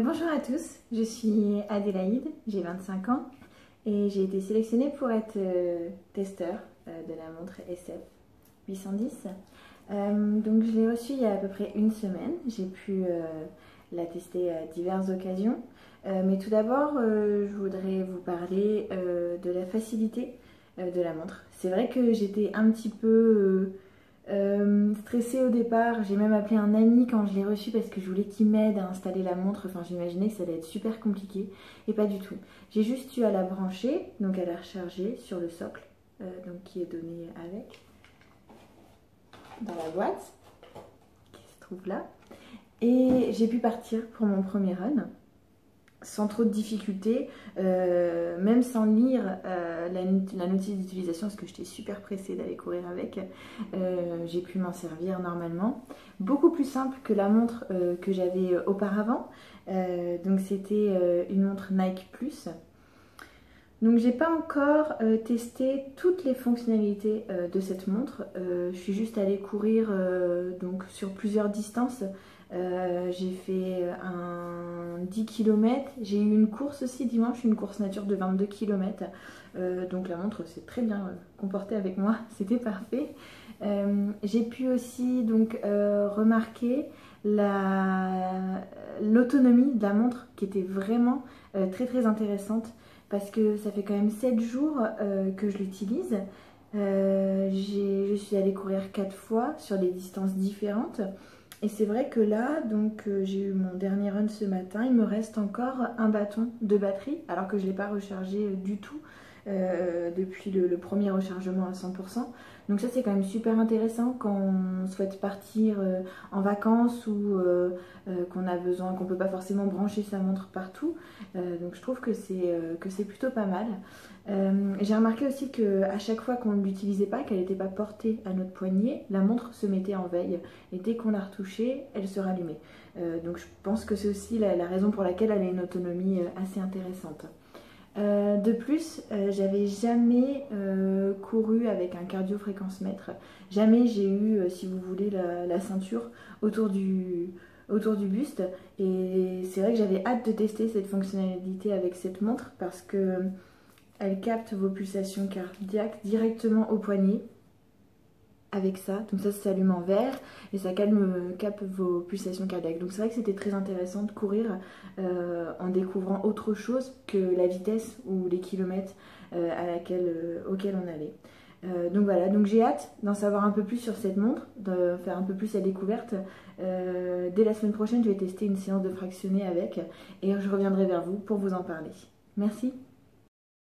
Bonjour à tous, je suis Adélaïde, j'ai 25 ans et j'ai été sélectionnée pour être testeur de la montre SF 810. Donc je l'ai reçue il y a à peu près une semaine, j'ai pu la tester à diverses occasions. Mais tout d'abord, je voudrais vous parler de la facilité de la montre. C'est vrai que j'étais un petit peu stressée au départ, j'ai même appelé un ami quand je l'ai reçu parce que je voulais qu'il m'aide à installer la montre. Enfin, j'imaginais que ça allait être super compliqué et pas du tout. J'ai juste eu à la brancher, donc à la recharger sur le socle, donc qui est donné avec dans la boîte qui se trouve là. Et j'ai pu partir pour mon premier run sans trop de difficultés, même sans lire la notice d'utilisation parce que j'étais super pressée d'aller courir avec. J'ai pu m'en servir normalement. Beaucoup plus simple que la montre que j'avais auparavant. Donc c'était une montre Nike Plus. Donc j'ai pas encore testé toutes les fonctionnalités de cette montre. Je suis juste allée courir donc sur plusieurs distances. J'ai fait un 10 km, j'ai eu une course aussi dimanche, une course nature de 22 km. Donc la montre s'est très bien comportée avec moi, c'était parfait. J'ai pu aussi donc remarquer l'autonomie de la montre qui était vraiment très intéressante parce que ça fait quand même 7 jours que je l'utilise. Je suis allée courir 4 fois sur des distances différentes. Et c'est vrai que là, donc j'ai eu mon dernier run ce matin, il me reste encore un bâton de batterie, alors que je ne l'ai pas rechargé du tout depuis le premier rechargement à 100%. Donc ça c'est quand même super intéressant quand on souhaite partir en vacances ou qu'on a besoin, qu'on ne peut pas forcément brancher sa montre partout. Donc je trouve que c'est plutôt pas mal. J'ai remarqué aussi qu'à chaque fois qu'on ne l'utilisait pas, qu'elle n'était pas portée à notre poignet, la montre se mettait en veille et dès qu'on la retouchait, elle se rallumait. Donc je pense que c'est aussi la raison pour laquelle elle a une autonomie assez intéressante. De plus, j'avais jamais couru avec un cardio-fréquence-mètre. Jamais j'ai eu, si vous voulez, la ceinture autour du buste. Et c'est vrai que j'avais hâte de tester cette fonctionnalité avec cette montre parce que elle capte vos pulsations cardiaques directement au poignet. Avec ça, donc ça s'allume en vert et ça capte vos pulsations cardiaques. Donc c'est vrai que c'était très intéressant de courir en découvrant autre chose que la vitesse ou les kilomètres auxquels on allait. Donc voilà, donc j'ai hâte d'en savoir un peu plus sur cette montre, de faire un peu plus la découverte. Dès la semaine prochaine, je vais tester une séance de fractionné avec et je reviendrai vers vous pour vous en parler. Merci.